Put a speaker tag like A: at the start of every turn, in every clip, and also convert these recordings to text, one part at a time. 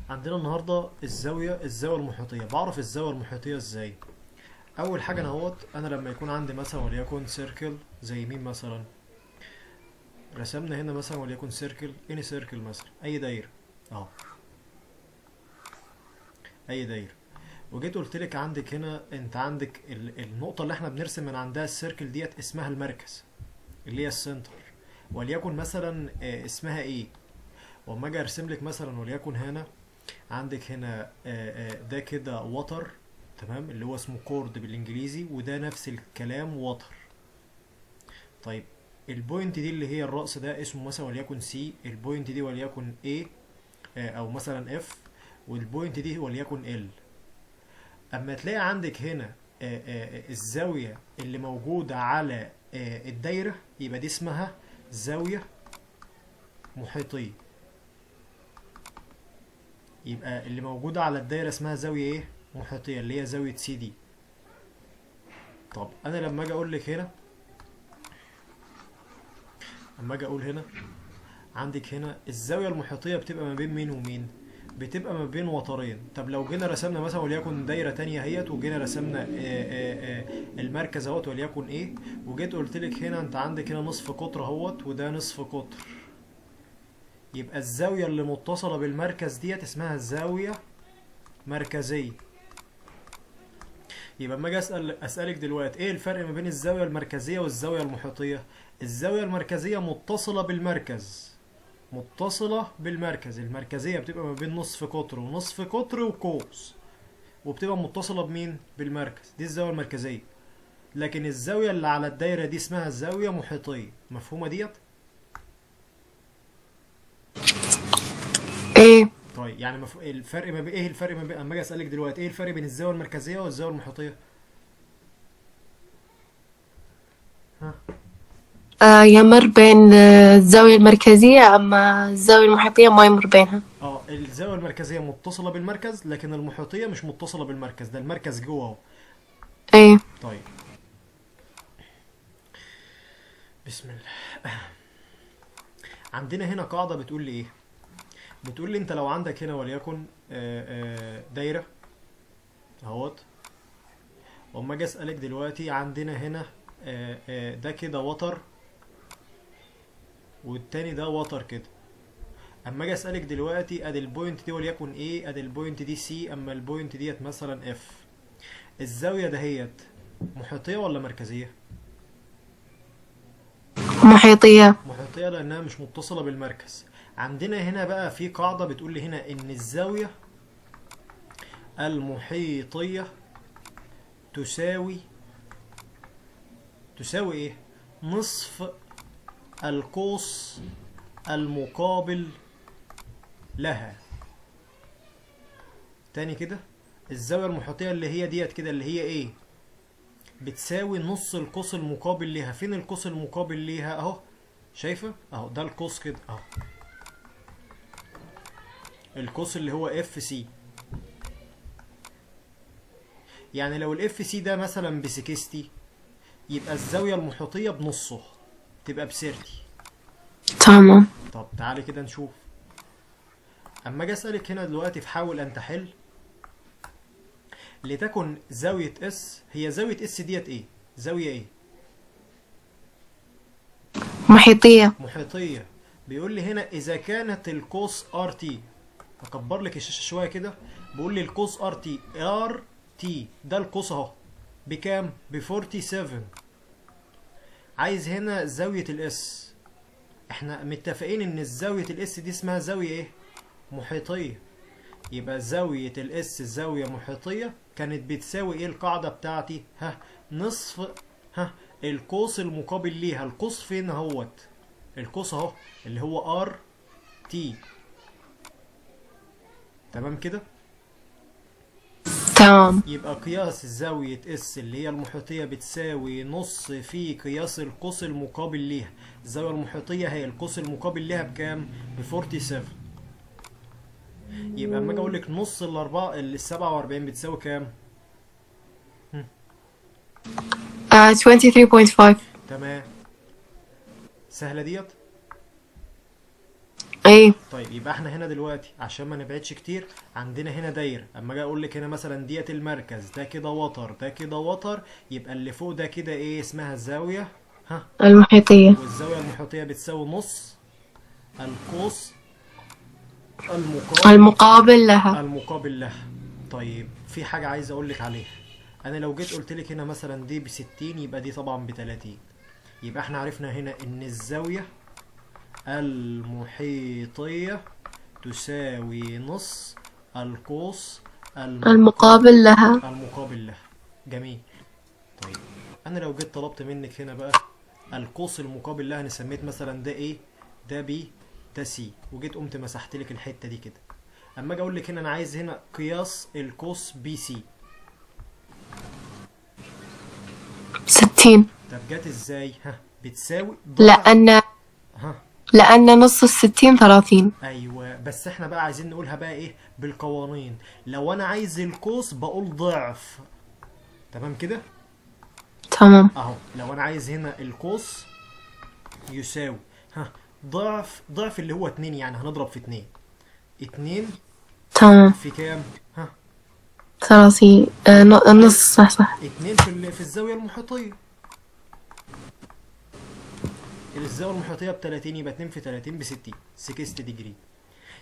A: عندنا النهارده الزاويه المحيطيه. بعرف الزاويه المحيطيه ازاي؟ اول حاجه انا لما يكون عندي مثلا وليكن سيركل زي مين مثلا. رسمنا هنا مثلا وليكن سيركل، اني سيركل مثلا، اي دايره اهو، اي دايره. وجيت قلت لك عندك هنا، انت عندك النقطه اللي احنا بنرسم من عندها السيركل ديت اسمها المركز، اللي هي السنتر. وليكن مثلا اسمها ايه. واما اجي ارسم لك مثلا وليكن هنا، عندك هنا ده كده وتر، تمام، اللي هو اسمه كورد بالانجليزي، وده نفس الكلام وتر. طيب البوينت دي اللي هي الرأس ده اسمه مثلا وليكن سي، البوينت دي وليكن A، او مثلا F، والبوينت دي وليكن L. اما تلاقي عندك هنا الزاوية اللي موجودة على الدايرة، يبقى دي اسمها زاوية محيطية. يبقى اللي موجودة على الدايرة اسمها زاوية ايه؟ محيطية، اللي هي زاوية سي دي. طب انا لما اجي اقول لك هنا، اما اجي اقول هنا، عندك هنا الزاوية المحيطية بتبقى ما بين مين ومين؟ بتبقى ما بين وترين. طب لو جينا رسمنا مثلا وليكن دايرة تانية اهيت، وجينا رسمنا المركز اهوت وليكن ايه، وجيت قلت لك هنا انت عندك هنا نصف قطر اهوت، وده نصف قطر. يبقى الزاوية اللي متصلة بالمركز ديت اسمها زاوية مركزية. يبقى اما اجي اسالك دلوقتي ايه الفرق ما بين الزاويه المركزيه والزاويه المحيطيه؟ الزاويه المركزيه متصله بالمركز، متصله بالمركز. المركزيه بتبقى ما بين نصف قطر ونصف قطر وقوس، وبتبقى متصله بمين؟ بالمركز. دي الزاويه المركزيه. لكن الزاويه اللي على الدايره دي اسمها زاويه محيطيه. مفهومه ديت؟
B: ايه.
A: طيب يعني الفرق ما بين ايه؟ الفرق ما بين، اما اجي اسالك دلوقتي ايه الفرق بين الزاويه المركزيه والزاويه المحيطيه؟ ها؟
B: يمر بين الزاوية المركزية، أما الزاوية المحيطية ما يمر بينها.
A: اه، الزاويه المركزيه متصله بالمركز، لكن المحيطيه مش متصله بالمركز، ده المركز جوه اهو.
B: ايه.
A: طيب بسم الله. عندنا هنا قاعده بتقول لي ايه؟ بتقول لي انت لو عندك هنا وليكن دايره اهوت، واما اجي اسالك دلوقتي عندنا هنا ده كده وتر، والتاني ده وتر كده. اما اجي اسالك دلوقتي ادي البوينت دي وليكن ايه، ادي البوينت دي سي، اما البوينت ديت مثلا اف. الزاويه دهيت محيطيه ولا مركزيه؟
B: محيطية.
A: محيطية لأنها مش متصلة بالمركز. عندنا هنا بقى في قاعدة بتقول لي هنا إن الزاوية المحيطية تساوي، تساوي إيه؟ نصف القوس المقابل لها. تاني كده، الزاوية المحيطية اللي هي ديت كده، اللي هي إيه؟ بتساوي نص القوس المقابل ليها. فين القوس المقابل ليها؟ أهو، شايفة؟ أهو ده القوس كده أهو، القوس اللي هو اف سي. يعني لو الاف سي ده مثلا ب 60، يبقى الزاوية المحيطية بنصه، تبقى بسيرتي.
B: تمام.
A: طب تعالي كده نشوف. اما اجي اسألك هنا دلوقتي في حاول ان تحل، لتكن زاوية اس، هي زاوية اس ديت ايه؟ زاوية ايه؟
B: محيطية.
A: محيطية. بيقول لي هنا اذا كانت القوس ار تي، اكبر لك الشاشة شوية كده، بيقول لي القوس ار تي، ار تي ده القوس اهو بكام؟ ب 47. عايز هنا زاوية الاس. احنا متفقين ان زاوية الاس دي اسمها زاوية ايه؟ محيطية. يبقى زاوية الاس زاوية محيطية كانت بتساوي ايه القاعدة بتاعتي؟ ها، نصف، ها، القوس المقابل ليها. القوس فين اهوت؟ القوس اهو اللي هو ار تي. تمام كده؟
B: تمام.
A: يبقى قياس زاوية اس اللي هي المحيطية بتساوي نص في قياس القوس المقابل ليها. الزاوية المحيطية هي القوس المقابل ليها بكام؟ ب 47. يبقى اما اجي اقول لك نص الاربعة ال 47 بتساوي كام؟
B: 23.5.
A: تمام. سهلة ديت.
B: ايه.
A: طيب يبقى احنا هنا دلوقتي عشان ما نبعدش كتير، عندنا هنا دايره. اما اجي اقول لك هنا مثلا ديت المركز، ده كده وتر، ده كده وتر، يبقى اللي فوق ده كده ايه اسمها الزاويه، ها.
B: المحيطية.
A: والزاويه المحيطيه بتساوي نص القوس المقابل
B: المقابل لها.
A: المقابل لها. طيب في حاجه عايز اقول لك عليها. انا لو جيت قلت لك هنا مثلا دي ب60 يبقى دي طبعا ب30. يبقى احنا عرفنا هنا ان الزاويه المحيطيه تساوي نص القوس
B: المقابل لها.
A: المقابل لها. جميل. طيب انا لو جيت طلبت منك هنا بقى القوس المقابل لها، انا سميت مثلا ده ايه، ده بي، ده سي، وجيت قمت مسحت لك الحته دي كده. اما اجي اقول لك هنا انا عايز هنا قياس القوس بي سي،
B: 60.
A: طب جت ازاي؟ ها، بتساوي ضعف.
B: لأن
A: ها،
B: لأن نص 60 30.
A: ايوه، بس احنا بقى عايزين نقولها بقى ايه بالقوانين. لو انا عايز القوس بقول ضعف، تمام كده.
B: تمام.
A: اهو لو انا عايز هنا القوس يساوي، ها، ضعف اللي هو 2، يعني هنضرب في 2. 2
B: تمام.
A: في كام؟ ها،
B: 30. النص، صح صح.
A: 2 في الزاوية المحيطية. الزاوية المحيطية ب 30، يبقى 2 في 30 ب 60، 60 ديجري.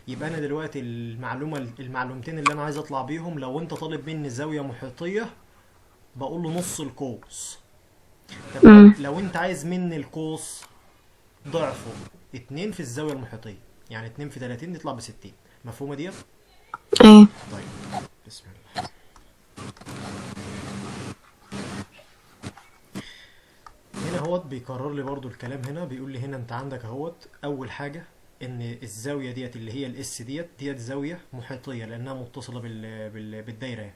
A: يبقى انا دلوقتي المعلومتين اللي انا عايز اطلع بيهم، لو انت طالب مني زاوية محيطية بقول له نص القوس. طب لو انت عايز مني القوس ضعفه، 2 في الزاوية المحيطية، يعني 2 في 30 يطلع ب 60. مفهومة ديت؟
B: ايه.
A: طيب بسم الله. هنا اهوت بيكرر لي برضو الكلام. هنا بيقول لي هنا انت عندك اهوت اول حاجة ان الزاوية ديت اللي هي الاس ديت زاوية محيطية لانها متصلة بالدايرة.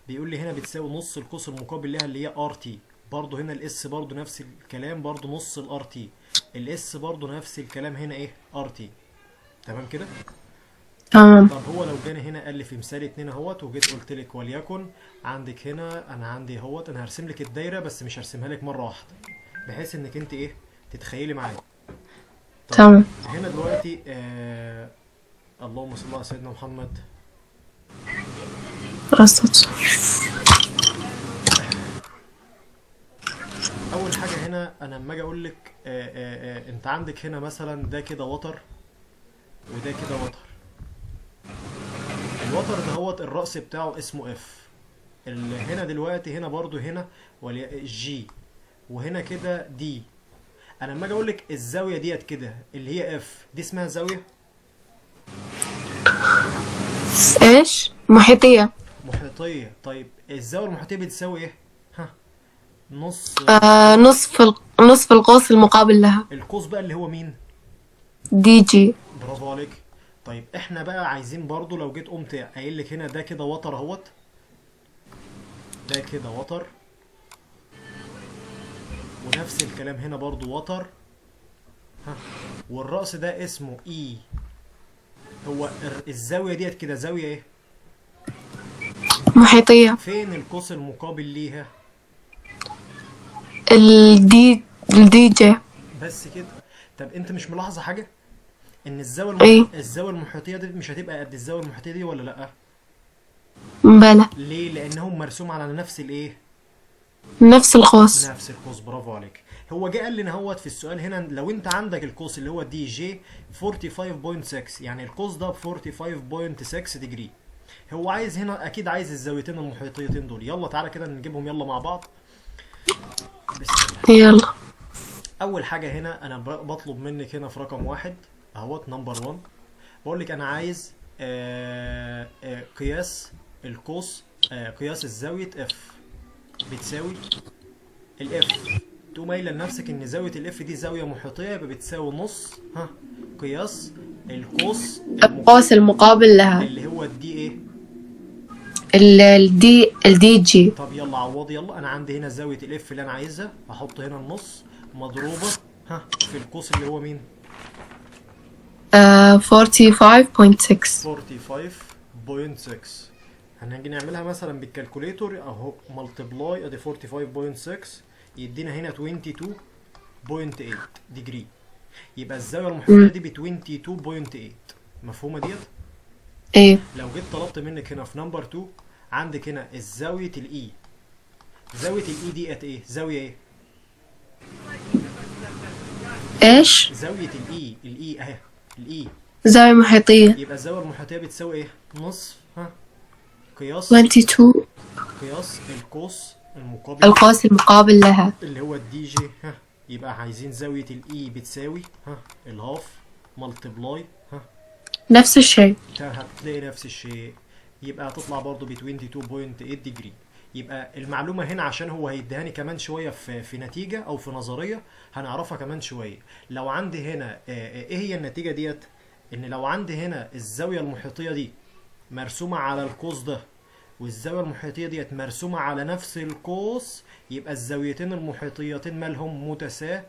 A: بيقول لي هنا بتساوي نص القوس المقابل لها اللي هي ار تي. برضو هنا الاس برضو نفس الكلام، برضو نص الار تي. الاس برضو نفس الكلام هنا ايه، ار تي. تمام كده.
B: تمام.
A: طب هو لو جاني هنا قال لي في مثال 2 اهوت، وجيت قلت لك وليكن عندك هنا انا عندي اهوت، انا هرسم لك الدايره بس مش هرسمها لك مره واحده بحيث انك انت ايه تتخيلي معايا. طيب
B: تمام.
A: هنا دلوقتي اللهم صل على سيدنا محمد.
B: رصت.
A: اول حاجه هنا انا لما اجي اقول لك انت عندك هنا مثلا ده كده وتر وده كده وتر. الوتر ده هوت الرأس بتاعه اسمه اف. هنا دلوقتي هنا برضو هنا جي، وهنا كده دي. انا لما اجي اقول لك الزاويه ديت كده اللي هي اف دي اسمها زاويه
B: ايش؟ محيطية.
A: محيطيه. طيب الزاويه المحيطيه بتساوي ايه؟ ها، نص
B: نصف القوس المقابل لها.
A: القوس بقى اللي هو مين؟
B: دي جي.
A: برافو عليك. طيب احنا بقى عايزين برضو لو جيت قمت قايل لك هنا ده كده وتر اهوت، ده كده وتر، ونفس الكلام هنا برضو وتر، ها، والرأس ده اسمه اي. هو الزاويه ديت كده زاويه ايه؟
B: محيطية.
A: فين القوس المقابل ليها؟
B: الدي جي.
A: بس كده. طب انت مش ملاحظه حاجه ان
B: ايه.
A: الزاويه المحيطيه دي مش هتبقى قد الزاويه المحيطيه دي ولا لا؟
B: بلى.
A: ليه؟ لانهم مرسوم على نفس الايه،
B: نفس القوس.
A: نفس القوس. برافو عليك. هو جه قال لنا اهوت في السؤال هنا لو انت عندك القوس اللي هو دي جي 45.6، يعني القوس ده ب 45.6 ديجري. هو عايز هنا اكيد عايز الزاويتين المحيطيتين دول. يلا تعالى كده نجيبهم يلا مع بعض. بسم الله.
B: يلا.
A: اول حاجه هنا انا بطلب منك هنا في رقم واحد اهوت نمبر 1، بقول لك انا عايز قياس القوس، قياس الزاويه اف بتساوي الاف. تقوم قايله لنفسك ان زاويه الاف دي زاويه محيطيه، يبقى بتساوي نص، ها، قياس القوس
B: القوس المقابل لها.
A: اللي هو الدي ايه،
B: الدي جي.
A: طب يلا عوض. يلا انا عندي هنا زاويه الاف اللي انا عايزها، هحط هنا النص مضروبه، ها، في القوس اللي هو مين؟
B: 45.6.
A: 45.6. هنيجي نعملها مثلا بالكالكوليتور اهو، ملتبلاي ادي 45.6 يدينا هنا 22.8 ديجري. يبقى الزاويه المحيطيه دي ب 22.8. مفهومه ديت؟
B: ايه.
A: لو جيت طلبت منك هنا في نمبر 2، عندك هنا الزاويه الاي. زاويه الاي ديت ايه؟ زاويه ايه؟
B: ايش؟
A: زاويه الاي اهي، الاي.
B: زاوية محيطية.
A: يبقى الزاويه المحيطيه بتساوي ايه؟ نصف قياس
B: 22.
A: قياس القوس المقابل
B: القوس المقابل لها.
A: اللي هو الدي جي. يبقى عايزين زاويه الاي بتساوي الهاف ملتبلاي
B: نفس الشيء.
A: هتلاقي نفس الشيء. يبقى هتطلع برضو ب 22.8 ديجري. يبقى المعلومة هنا عشان هو هيديهاني كمان شوية في نتيجة أو في نظرية هنعرفها كمان شوية. لو عندي هنا إيه هي النتيجة ديت؟ إن لو عندي هنا الزاوية المحيطية دي مرسومة على القوس ده، والزاوية المحيطية ديت مرسومة على نفس القوس، يبقى الزاويتين المحيطيتين مالهم متساويتان.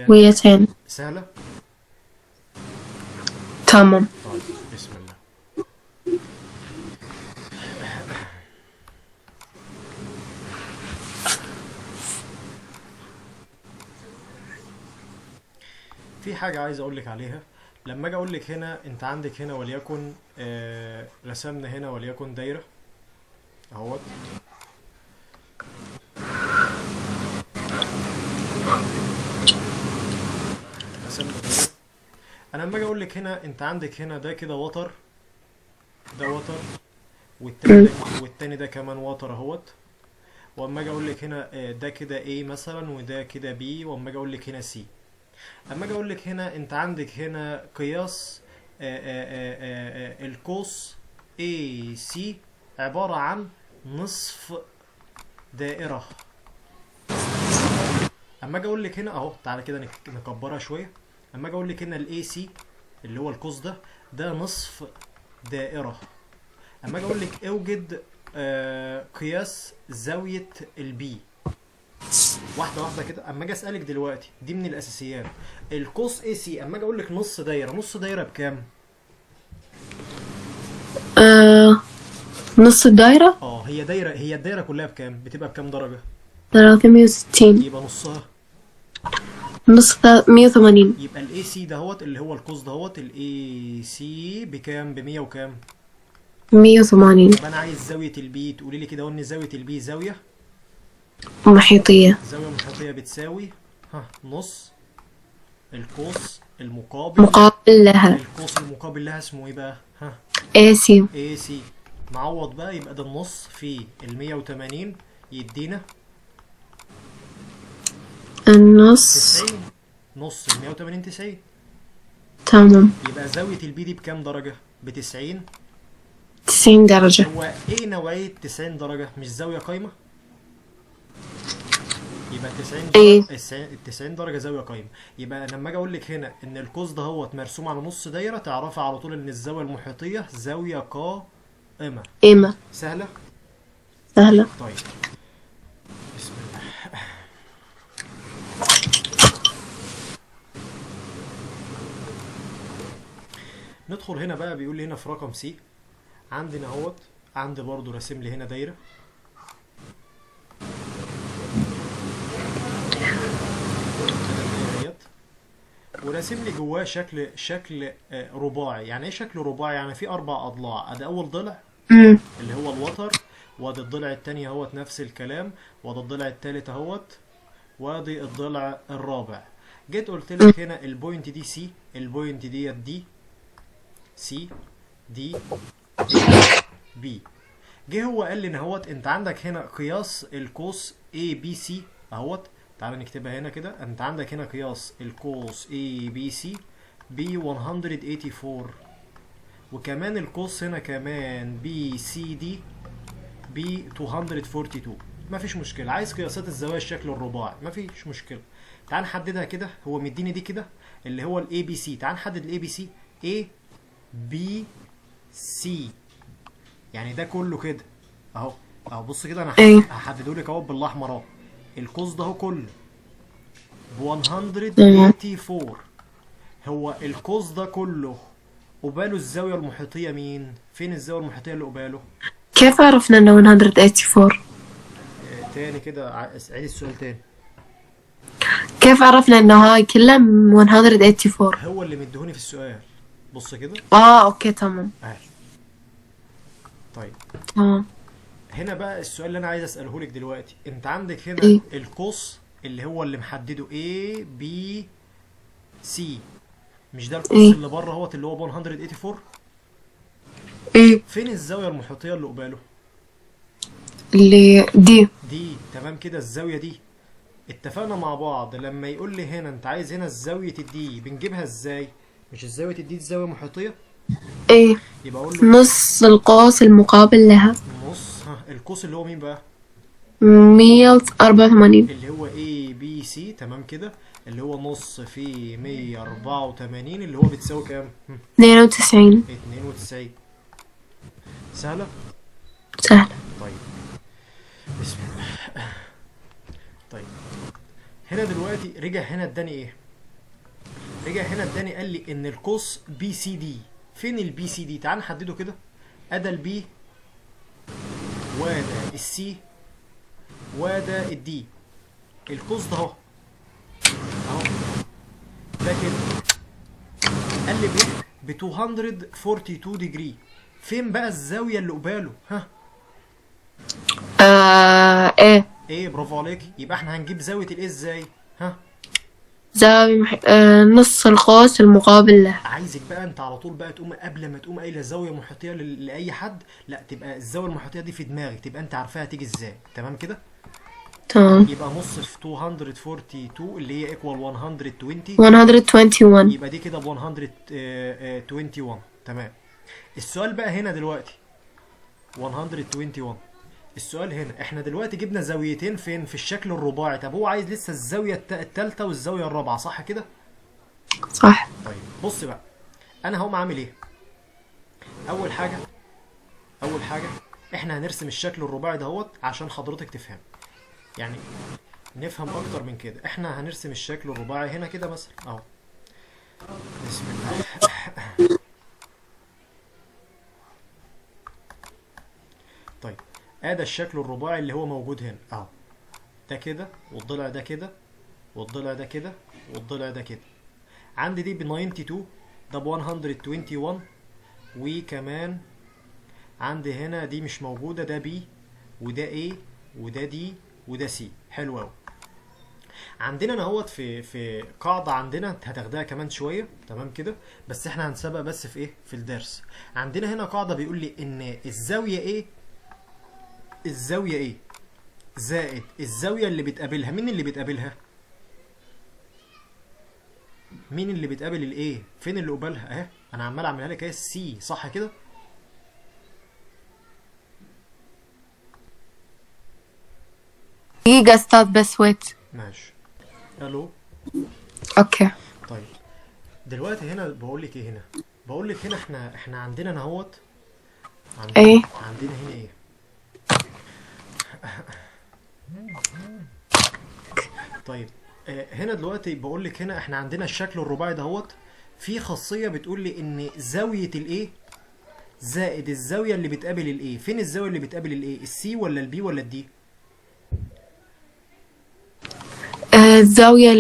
B: ويتين.
A: سهلة؟
B: تمام.
A: طيب بسم الله. في حاجة عايز اقول لك عليها. لما اجي اقول لك هنا انت عندك هنا وليكن رسمنا هنا وليكن دايرة اهوت. رسمنا دايرة. انا لما اجي اقول لك هنا انت عندك هنا ده كده وتر، ده وتر، والتاني ده كمان وتر اهوت. واما اجي اقول لك هنا ده كده A مثلا، وده كده B، واما اجي اقول لك هنا C. اما اجي اقول لك هنا انت عندك هنا قياس القوس AC عبارة عن نصف دائرة. اما اجي اقول لك هنا اهو، تعالى كده نكبرها شوية. اما اجي اقول لك هنا AC اللي هو القوس ده نصف دائرة. اما اجي اقول لك اوجد قياس زاوية البي. واحدة واحدة كده. اما اجي اسألك دلوقتي دي من الاساسيات، القوس اي سي اما اجي اقول لك نص دايرة، نص دايرة بكام؟
B: نص الدايرة.
A: هي دايرة، هي الدايرة كلها بكام؟ بتبقى بكام درجة؟
B: 360.
A: يبقى نصها
B: نص 180.
A: يبقى الاي سي دهوت اللي هو القوس دهوت، الاي سي بكام؟ ب 100 وكام؟
B: 180.
A: يبقى انا عايز زاوية البي. تقولي لي كده ان زاوية البي زاوية
B: محيطية.
A: زاوية محيطية بتساوي نص القوس المقابل
B: لها.
A: القوس المقابل لها اسمه ايه بقى؟
B: AC.
A: اي سي. نعوض بقى. يبقى ده النص في ال 180 يدينا
B: النص
A: 90. نص ال 180 90.
B: تمام.
A: يبقى زاوية البي دي بكام درجة؟ ب 90.
B: 90 درجة.
A: هو ايه نوعية 90 درجة؟ مش زاوية قايمة؟ يبقى 90 درجة، 90 درجة زاوية قايمة. يبقى لما اجي اقول لك هنا ان القوس دهوت مرسوم على نص دايرة، تعرفي على طول ان الزاوية المحيطية زاوية قائمة. سهلة؟
B: سهلة.
A: طيب بسم الله. ندخل هنا بقى. بيقول لي هنا في رقم سي عندنا اهوت، عندي برضو راسم لي هنا دايرة. وراسم لي جواه شكل رباعي. يعني ايه شكل رباعي؟ يعني في 4 اضلاع. ادي اول ضلع اللي هو الوتر، وادي الضلع التاني اهوت نفس الكلام، وادي الضلع التالت اهوت، وادي الضلع الرابع. جيت قلت لك هنا البوينت دي سي، البوينت ديت دي سي، دي بي. جه هو قال لي ان اهوت انت عندك هنا قياس القوس اي بي سي اهوت. تعال نكتبها هنا كده. انت عندك هنا قياس القوس اي بي سي ب 184، وكمان القوس هنا كمان بي سي دي ب 242. مفيش مشكله. عايز قياسات الزوايا الشكل الرباعي، مفيش مشكله. تعال نحددها كده. هو مديني دي كده اللي هو الاي بي سي. تعال نحدد الاي بي سي. اي بي سي يعني ده كله كده اهو. بص كده، انا هحدده لك اهو بالاحمر اهو. القوس ده اهو كله ب 184. هو القوس ده كله قباله الزاوية المحيطية مين؟ فين الزاوية المحيطية اللي قباله؟
B: كيف عرفنا انه 184؟
A: تاني كده عيد السؤال تاني.
B: كيف عرفنا إنه هاي كلها 184؟
A: هو اللي مديهوني في السؤال. بص كده
B: أوكي تمام.
A: اهي. طيب
B: تمام.
A: هنا بقى السؤال اللي انا عايز اساله لك دلوقتي، انت عندك هنا
B: إيه
A: القوس اللي هو اللي محدده A B C، مش ده القوس
B: إيه
A: اللي بره اهوت اللي هو 184؟
B: إيه
A: فين الزاويه المحيطيه اللي قباله؟
B: اللي
A: دي. تمام كده، الزاويه دي اتفقنا مع بعض لما يقول لي هنا انت عايز هنا زاويه الدي بنجيبها ازاي؟ مش الزاويه الدي زاويه محيطيه؟
B: إيه
A: يبقى اقول له
B: نص القوس المقابل لها
A: نص، ها القوس اللي هو مين بقى؟
B: 184.
A: اللي هو A B C، تمام كده، اللي هو نص في 184 اللي هو بتساوي كام؟
B: 92.
A: 92. سهلة؟
B: سهل.
A: طيب بسم الله. طيب هنا دلوقتي رجع هنا اداني ايه؟ رجع هنا اداني قال لي ان القوس بي سي دي. فين البي سي دي؟ تعال نحدده كده. ادا البي وده السي وده الدي. القوس ده اهو، اهو ده كده. قال لي بايه؟ ب 242 ديجري. فين بقى الزاويه اللي قباله؟ ها
B: إيه
A: ايه، برافو عليك. يبقى احنا هنجيب زاويه الايه ازاي؟ ها
B: نص القوس المقابل له.
A: عايزك بقى انت على طول بقى تقوم قبل ما تقوم قايله زاويه محيطيه لاي حد، لا تبقى الزاويه المحيطيه دي في دماغك، تبقى انت عارفاها هتيجي ازاي. تمام كده.
B: تمام.
A: يبقى نص في 242 اللي هي ايكوال 120،
B: 121.
A: يبقى دي كده ب 121. تمام. السؤال بقى هنا دلوقتي 121. السؤال هنا احنا دلوقتي جبنا زاويتين فين؟ في الشكل الرباعي. طب هو عايز لسه الزاويه الثالثه والزاويه الرابعه، صح كده؟
B: صح.
A: طيب بص بقى، انا هقوم عامل ايه؟ اول حاجه، اول حاجه احنا هنرسم الشكل الرباعي دهوت عشان حضرتك تفهم، يعني نفهم اكتر من كده. احنا هنرسم الشكل الرباعي هنا كده مثلا اهو. بسم الله. طيب ادي الشكل الرباعي اللي هو موجود هنا اهو. ده كده والضلع ده كده والضلع ده كده والضلع ده كده. عندي دي ب 92، ده ب 121، وكمان عندي هنا دي مش موجودة، ده بي وده A وده دي وده سي. حلو قوي. عندنا انا اهوت في قاعدة عندنا هتاخدها كمان شوية، تمام كده، بس احنا هنسابق بس في ايه؟ في الدرس. عندنا هنا قاعدة بيقول لي ان الزاوية ايه، الزاوية ايه زائد الزاوية اللي بتقابلها. مين اللي بتقابلها؟ مين اللي بتقابل الايه؟ فين اللي قبالها؟ اهي انا عمال اعملها لك اهي، السي، صح كده؟
B: دقيقة أستاذ بس ويت.
A: ماشي. الو.
B: أوكي.
A: طيب دلوقتي هنا بقول لك ايه؟ هنا بقول لك هنا احنا عندنا انا اهوت،
B: إيه
A: عندنا هنا ايه؟ طيب هنا دلوقتي بقول لك هنا احنا عندنا الشكل الرباعي دهوت، في خاصية بتقول لي ان زاوية الايه زائد الزاوية اللي بتقابل الايه. فين الزاوية اللي بتقابل الايه؟ السي ولا البي ولا الدي؟
B: الزاوية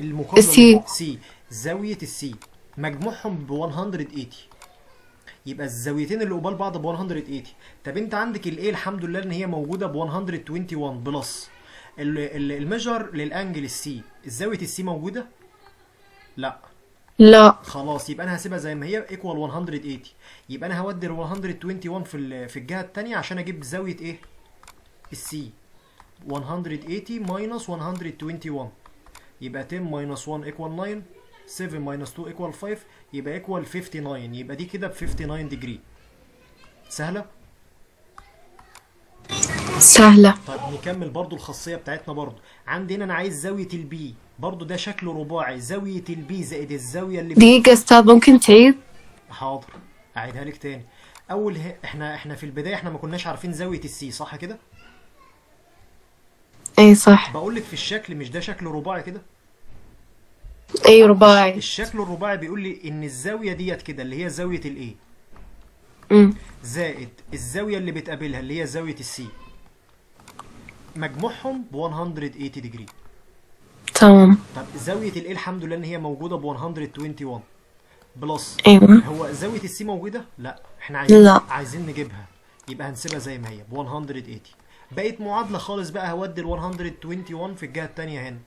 A: المقابلة
B: السي.
A: سي. زاوية السي مجموعهم ب 180، يبقى الزاويتين اللي قبال بعض ب 180. طب انت عندك الايه الحمد لله ان هي موجودة ب 121 بلس الميجر للانجل السي. الزاوية السي موجودة؟ لا.
B: لا.
A: خلاص يبقى انا هسيبها زي ما هي ايكوال 180. يبقى انا هودي ال 121 في الجهة التانية عشان اجيب زاوية ايه؟ السي. 180 ماينس 121 يبقى 10 ماينس 1 ايكوال 9، 7 ماينس 2 ايكوال 5، يبقى ايكوال 59. يبقى دي كده ب 59 ديجري. سهلة؟
B: سهلة.
A: طيب نكمل برضو الخاصية بتاعتنا. برضو عندي هنا انا عايز زاوية البي، برضو ده شكل رباعي، زاوية البي زائد الزاوية اللي
B: دقيقة أستاذ ممكن تعيد؟
A: حاضر اعيدها لك تاني. احنا في البداية احنا ما كناش عارفين زاوية السي، صح كده؟
B: إيه صح.
A: بقول لك في الشكل، مش ده شكل رباعي كده؟
B: إيه رباعي.
A: الشكل الرباعي بيقول لي ان الزاوية ديت كده اللي هي زاوية الايه زائد الزاوية اللي بتقابلها اللي هي زاوية السي، مجموعهم ب 180 ديجري.
B: تمام.
A: طب زاوية الايه الحمد لله ان هي موجودة ب 121 بلس.
B: أيوة.
A: هو زاوية السي موجودة؟ لا، احنا
B: لا.
A: عايزين نجيبها، يبقى هنسيبها زي ما هي ب 180. بقت معادلة خالص بقى، هودي ال 121 في الجهة التانية هنا،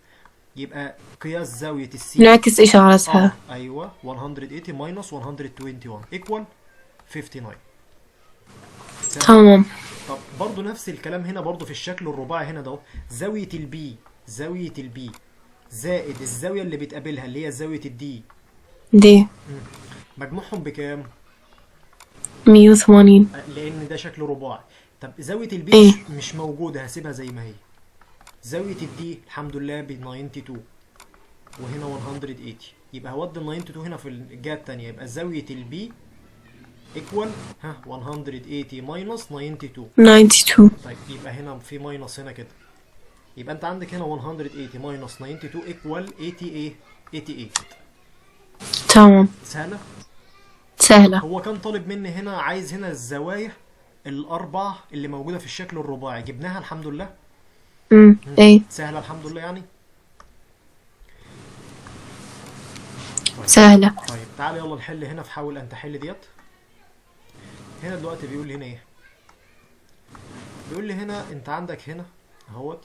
A: يبقى قياس زاوية السي.
B: نعكس إشارتها.
A: ايوه 180 ماينس 121 ايكوال 59. سهل.
B: تمام.
A: طب برضو نفس الكلام هنا برضو في الشكل الرباعي هنا ده اهو. زاوية البي زائد الزاوية اللي بتقابلها اللي هي زاوية الدي،
B: دي
A: مجموعهم بكام؟
B: 180.
A: لان ده شكل رباعي. طب زاوية البي
B: إيه.
A: مش موجودة، هسيبها زي ما هي. زاوية الدي الحمد لله ب 92 وهنا 180، يبقى هودي ال 92 هنا في الجهة التانية، يبقى زاوية البي ايكوال 180 ماينس 92.
B: 92.
A: طيب يبقى هنا في ماينس هنا كده، يبقى انت عندك هنا 180 ماينس 92 ايكوال 88.
B: تمام.
A: سهلة؟
B: سهلة.
A: هو كان طالب مني هنا، عايز هنا الزوايا الأربع اللي موجودة في الشكل الرباعي، جبناها الحمد لله.
B: إيه.
A: سهلة الحمد لله يعني. طيب.
B: سهلة.
A: طيب تعالى يلا نحل هنا، في حاول أن تحل ديت. هنا دلوقتي بيقول لي هنا إيه؟ بيقول لي هنا أنت عندك هنا أهوت،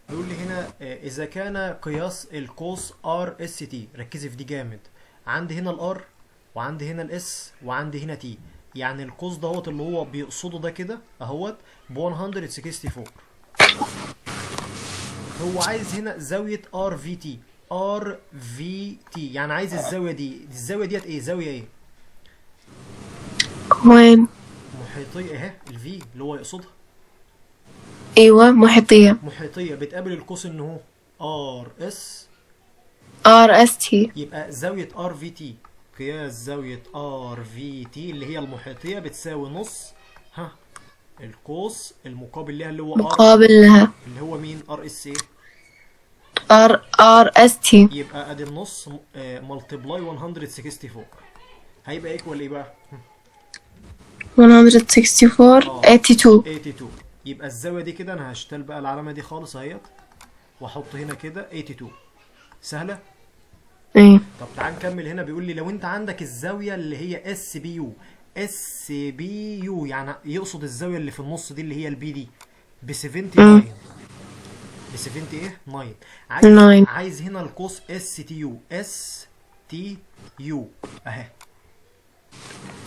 A: بيقول لي هنا إذا كان قياس القوس ار اس تي، ركزي في دي جامد. عندي هنا الار وعندي هنا الاس وعندي هنا تي، يعني القوس دهوت اللي هو بيقصده ده كده اهوت ب 164. هو عايز هنا زاوية ار في تي. ار في تي يعني عايز الزاوية دي. الزاوية ديت ايه؟ زاوية ايه؟
B: وين؟
A: محيطية اهي، الفي اللي هو يقصدها
B: أيوة محيطية.
A: محيطية، بتقابل القوس ان هو ار اس.
B: RST.
A: يبقى زاوية ار في تي، قياس زاوية ار في تي اللي هي المحيطية بتساوي نص القوس المقابل لها اللي هو ار،
B: مقابل لها
A: اللي هو مين؟ ار اس ايه؟
B: RST.
A: يبقى ادي النص ملتبلاي 164 هيبقى ايكوال ايه بقى؟
B: 164. 82.
A: 82. يبقى الزاوية دي كده انا هشتغل بقى العلامة دي خالص اهيت واحط هنا كده 82. سهلة؟
B: إيه.
A: طب تعال نكمل. هنا بيقول لي لو انت عندك الزاوية اللي هي اس بي يو. اس بي يو يعني يقصد الزاوية اللي في النص دي اللي هي البي دي ب 79. ب 70 ايه؟ 9. عايز هنا القوس اس تي يو. اس تي يو اهي.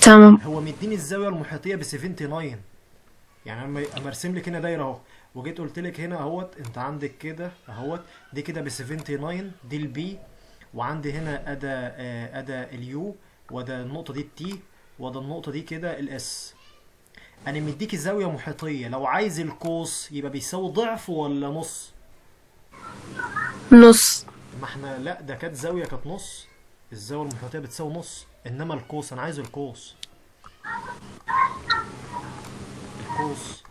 B: تمام.
A: هو مديني الزاوية المحيطية ب 79، يعني اما ارسم لك هنا دايرة اهو، وجيت قلت لك هنا اهوت انت عندك كده اهوت دي كده ب 79 دي البي، وعندي هنا ادا اليو، وده النقطة دي التي، وده النقطة دي كده الاس. انا مديك زاوية محيطية، لو عايز القوس يبقى بيساوي ضعف ولا نص؟
B: نص.
A: ما احنا لا، ده كانت زاوية كانت نص، الزاوية المحيطية بتساوي نص، انما القوس انا عايز القوس. القوس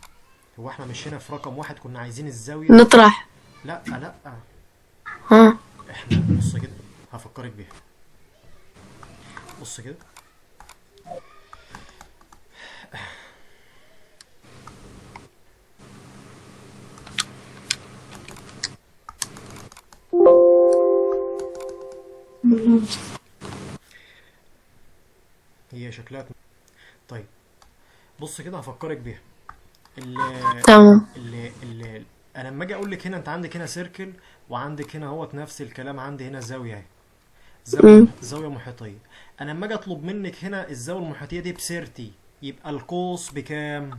A: هو احنا مش هنا في رقم واحد كنا عايزين الزاوية؟
B: نطرح.
A: لا لا،
B: ها.
A: احنا بص كده هفكرك بيها. بص كده، هي شكلها طيب. بص كده هفكرك بيها.
B: تمام.
A: انا لما اجي اقول لك هنا انت عندك هنا سيركل، وعندك هنا اهوت نفس الكلام، عندي هنا زاويه اهي، زاويه محيطيه. انا لما اجي اطلب منك هنا الزاويه المحيطيه دي ب 30، يبقى القوس بكام؟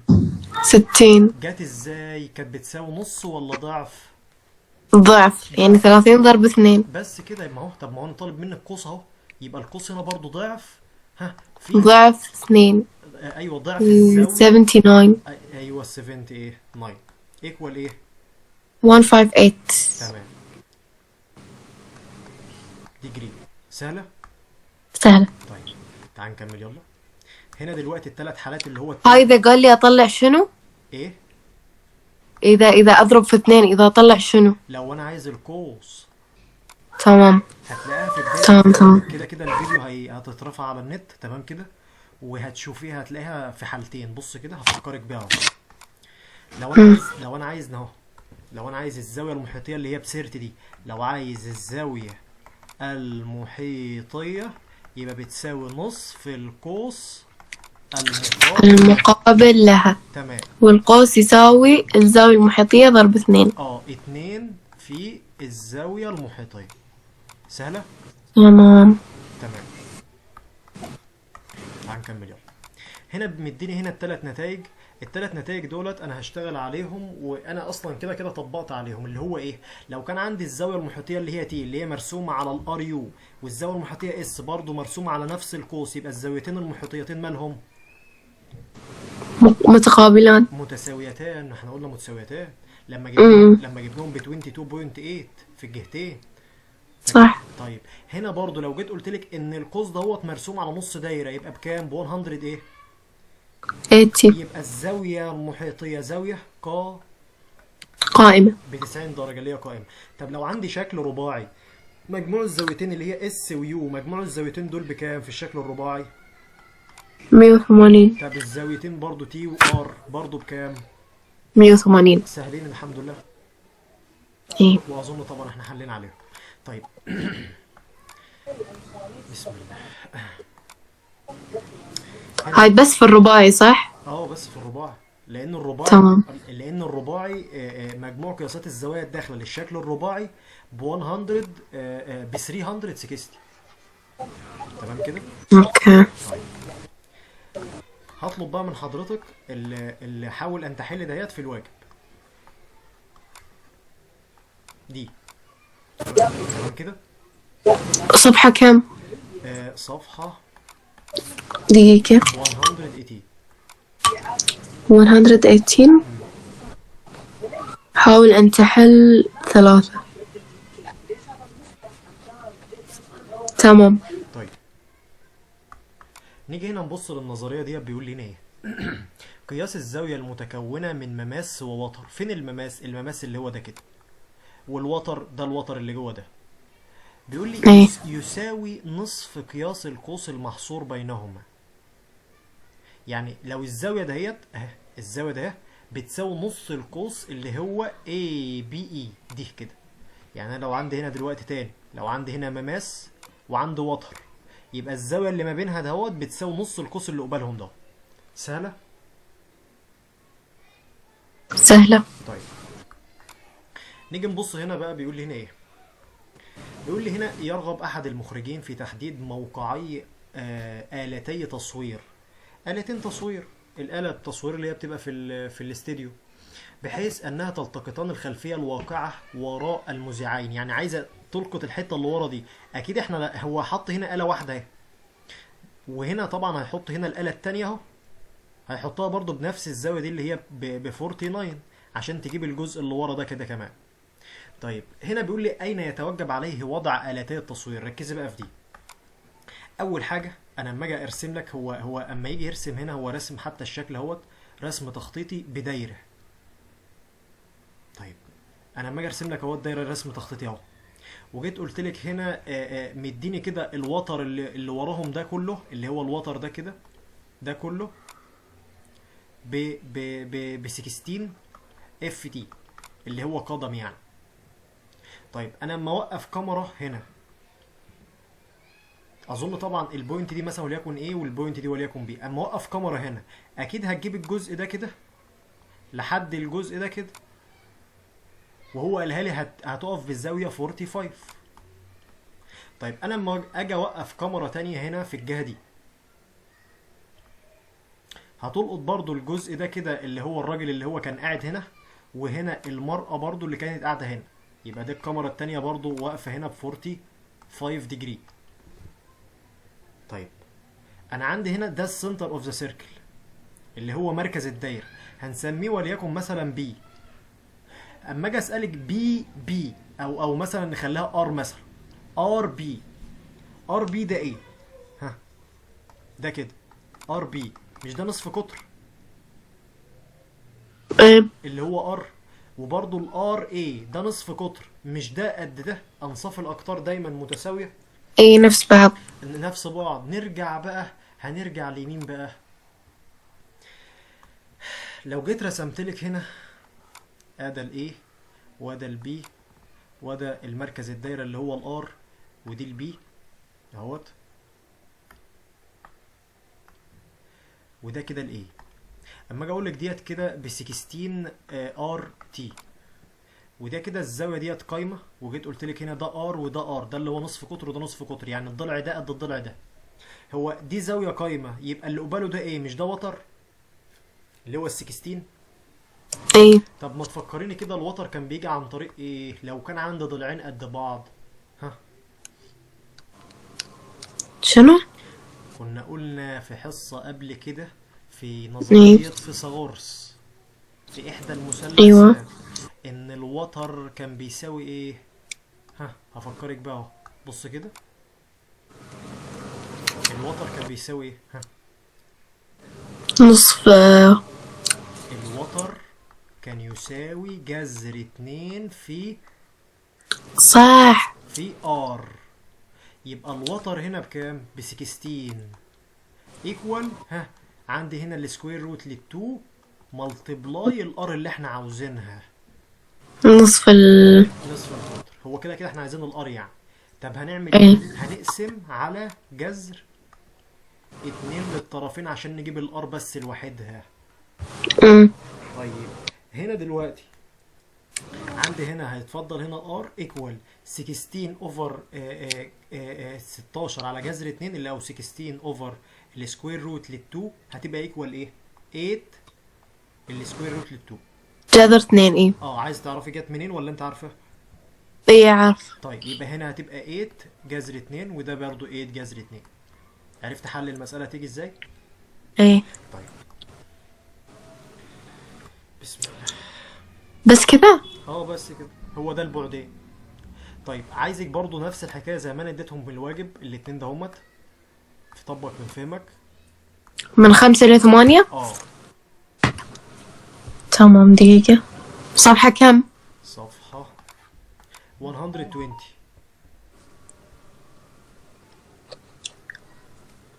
B: 60.
A: جت ازاي؟ كانت بتساوي نص ولا ضعف؟
B: ضعف، يعني 30 ضرب 2.
A: بس كده. ما هو طب ما هو انا طالب منك قوس اهو، يبقى القوس هنا برضو ضعف. في
B: ضعف 2.
A: ايوه ضعف الزاويه
B: 79.
A: ايوه 70 ايه 9 ايكوال ايه؟
B: 158.
A: تمام. ديجري. سهله.
B: سهلة.
A: طيب تعال نكمل يلا. هنا دلوقتي الثلاث حالات اللي هو
B: هاي إذا قال لي أطلع شنو؟
A: ايه؟
B: إذا أضرب في 2 إذا أطلع شنو؟
A: لو انا عايز القوس
B: تمام.
A: هتلاقيها في بداية
B: تمام. تمام.
A: كده الفيديو هتترفع على النت تمام كده، وهتشوفيها هتلاقيها في حالتين. بص كده هفكرك بيها اهو. لو انا عايز اهو لو انا عايز الزاويه المحيطيه اللي هي بسيرت دي، لو عايز الزاويه المحيطيه يبقى بتساوي نصف القوس المقابل له.
B: المقابل لها.
A: تمام.
B: والقوس يساوي الزاوية المحيطية ضرب 2.
A: 2 في الزاويه المحيطيه. سهله.
B: تمام.
A: تمام. هنكمل يلا. هنا مديني هنا الثلاث نتائج. الثلاث نتائج دولت انا هشتغل عليهم، وانا اصلا كده كده طبقت عليهم. اللي هو ايه؟ لو كان عندي الزاويه المحيطيه اللي هي تي اللي هي مرسومه على الار يو، والزاويه المحيطيه اس برضو مرسومه على نفس القوس، يبقى الزاويتين المحيطيتين مالهم؟
B: متقابلان.
A: متساويتان. احنا قلنا متساويتان
B: أمم.
A: لما جبناهم ب 22.8 في الجهتين.
B: صح.
A: طيب هنا برضو لو جيت قلت لك ان القوس دوت مرسوم على نص دايره، يبقى بكام؟ ب 100 ايه؟
B: 80.
A: يبقى الزاويه المحيطيه زاويه
B: قائمة.
A: ب 90 درجه اللي هي قائمه. طب لو عندي شكل رباعي، مجموع الزاويتين اللي هي اس ويو، مجموع الزاويتين دول بكام في الشكل الرباعي؟
B: 180.
A: طب الزاويتين برضو تي وار برضو بكام؟
B: 180.
A: سهلين الحمد لله.
B: ايه.
A: واظن طبعا احنا حلينا عليهم. طيب بسم الله.
B: هاي بس في الرباعي صح؟
A: بس في الرباعي،
B: تمام.
A: لان الرباعي مجموع قياسات الزوايا الداخله للشكل الرباعي ب 100 ب 360. تمام كده.
B: اوكي.
A: طيب هطلب بقى من حضرتك اللي حاول ان تحل ديت في الواجب دي. تمام كده.
B: صفحة كم؟
A: صفحه
B: دقيقة.
A: 180.
B: 118. حاول أن تحل 3. تمام.
A: طيب نيجي هنا نبص للنظريه دي، بيقول لنا ايه؟ قياس الزاويه المتكونه من مماس ووتر. فين المماس؟ المماس اللي هو ده كده، والوتر ده الوتر اللي جوه ده. بيقول لي
B: ايه.
A: يساوي نصف قياس القوس المحصور بينهما. يعني لو الزاويه دهيت اهي، الزاويه ده بتساوي نص القوس اللي هو ABE دي كده. يعني انا لو عندي هنا دلوقتي تاني، لو عندي هنا مماس وعندي وتر، يبقى الزاويه اللي ما بينها دهوت بتساوي نص القوس اللي قبالهم ده. سهله.
B: سهلة.
A: طيب نيجي نبص هنا بقى. بيقول لي هنا ايه؟ بيقول لي هنا يرغب احد المخرجين في تحديد موقعي آلتي تصوير. آلتين تصوير، الآلة التصوير اللي هي بتبقى في الاستديو، بحيث انها تلتقطان الخلفيه الواقعه وراء المذيعين. يعني عايزه تلقط الحته اللي ورا دي. اكيد احنا هو حط هنا آلة واحده اهي، وهنا طبعا هيحط هنا الآلة التانية اهو، هيحطها برضو بنفس الزاويه دي اللي هي ب 49 عشان تجيب الجزء اللي ورا ده كده كمان. طيب هنا بيقول لي اين يتوجب عليه وضع آلتي التصوير. ركزي بقى في دي. اول حاجه انا اما اجي ارسم لك، هو اما يجي يرسم هنا هو رسم حتى الشكل اهوت رسم تخطيطي بدايره. طيب انا اما اجي ارسم لك اهوت دايره رسم تخطيطي اهو، وجيت قلت لك هنا مديني كده الوتر اللي وراهم ده كله، اللي هو الوتر ده كده، ده كله ب 16 اف تي اللي هو قدم يعني. طيب انا اما اوقف كاميرا هنا، اظن طبعا البوينت دي مثلا وليكن ايه والبوينت دي وليكن بي، اما اوقف كاميرا هنا اكيد هتجيب الجزء ده كده لحد الجزء ده كده، وهو قالها لي هتقف بالزاويه 45. طيب انا لما اجي اوقف كاميرا تانية هنا في الجهه دي، هتلقط برضو الجزء ده كده اللي هو الراجل اللي هو كان قاعد هنا، وهنا المرأة برضو اللي كانت قاعدة هنا. يبقى دي الكاميرا التانية برضو واقفة هنا ب 45 ديجري. طيب انا عندي هنا ده السنتر اوف ذا سيركل اللي هو مركز الدايره، هنسميه وليكن مثلا بي. اما اجي اسالك بي او مثلا نخليها ار مثلا، ار بي ده ايه؟ ها ده كده ار بي، مش ده نصف قطر
B: ايه.
A: اللي هو ار؟ وبرضو الار اي ده نصف قطر، مش ده قد ده؟ انصاف الاقطار دايما متساويه.
B: ايه نفس بعض.
A: نفس بعض. نرجع بقى، هنرجع ليمين بقى. لو جيت رسمت لك هنا ادي الايه وده البي، وده المركز الدايرة اللي هو الار، ودي البي اهوت، وده كده الاي. اما اجي اقول لك ديت كده ب 16 ار تي، وده كده الزاويه ديت قايمه، وجيت قلت لك هنا ده ار وده ار، ده اللي هو نصف قطر وده نصف قطر، يعني الضلع ده قد الضلع ده. هو دي زاويه قايمه، يبقى اللي قباله ده ايه؟ مش ده وتر اللي هو ال 16؟
B: ايه.
A: طب ما تفكريني كده، الوتر كان بيجي عن طريق ايه لو كان عندي ضلعين قد بعض؟ ها،
B: شنو؟
A: كنا قلنا في حصه قبل كده في
B: ايه.
A: نظريه فيثاغورس في احدى
B: ايوه.
A: المثلثات ان الوتر كان بيساوي ايه؟ ها، هفكرك بقى اهو. بص كده، الوتر كان بيساوي ايه؟ ها،
B: نصف
A: الوتر كان يساوي جذر 2
B: صح.
A: في ار. يبقى الوتر هنا بكام؟ ب 16 ايكوال، ها، عندي هنا السكوير روت لل 2 ملتبلاي الار اللي احنا عاوزينها،
B: نصف
A: نصف القطر. هو كده كده احنا عايزين الار يعني. طب هنعمل ايه؟
B: ايه.
A: هنقسم على جذر 2 للطرفين عشان نجيب الار بس لوحدها.
B: أمم.
A: طيب هنا دلوقتي عندي هنا هيتفضل هنا ار ايكوال 16 اوفر 16 على جذر 2 اللي هو 16 اوفر السكوير روت لل 2 هتبقى ايكوال ايه؟ 8 السكوير روت لل 2.
B: جذر 2. ايه.
A: عايز تعرفي جت منين ولا انت عارفه؟
B: ايه عارف.
A: طيب يبقى هنا هتبقى 8 جذر 2 وده برضو 8 جذر 2. عرفت حل المسألة تيجي ازاي؟
B: ايه.
A: طيب بسم الله.
B: بس كذا.
A: بس كده، هو ده البعدين. طيب عايزك برضو نفس الحكايه زي ما انا اديتهم بالواجب الاتنين ده همت تطبق من فهمك.
B: من 5 ل8.
A: اه
B: تمام، دقيقة. صفحة كم؟
A: صفحه 120.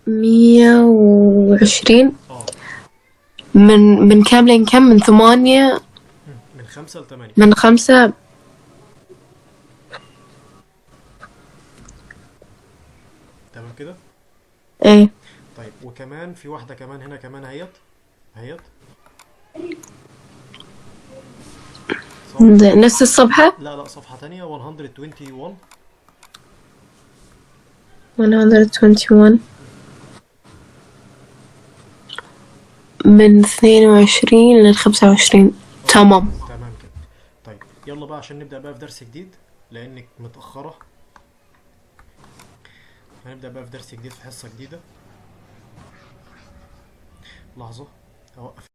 B: 120.
A: اه
B: من كم لين كم؟ من 8.
A: من 5 ل8.
B: من 5.
A: تمام كده.
B: ايه.
A: طيب وكمان في واحده كمان هنا كمان اهيت، اهيت
B: نفس الصفحة.
A: لا لا، صفحه تانية 121.
B: 121. من 22 ل25. تمام.
A: تمام كده. طيب يلا بقى عشان نبدأ بقى في درس جديد لأنك متأخرة. هنبدأ بقى في درس جديد في حصة جديدة. لحظة أوقف.